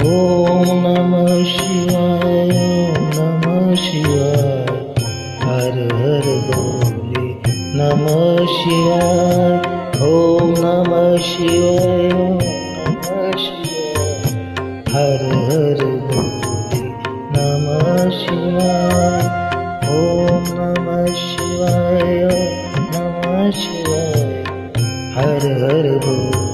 ओम नमः शिवाय, ओम नमः शिवाय, हर हर बोले नमः शिवाय। ओम नमः शिवाय, ओम नमः शिवाय, हर हर बोले नमः शिवाय। ओम नमः शिवाय, ओम नमः शिवाय, हर हर बोले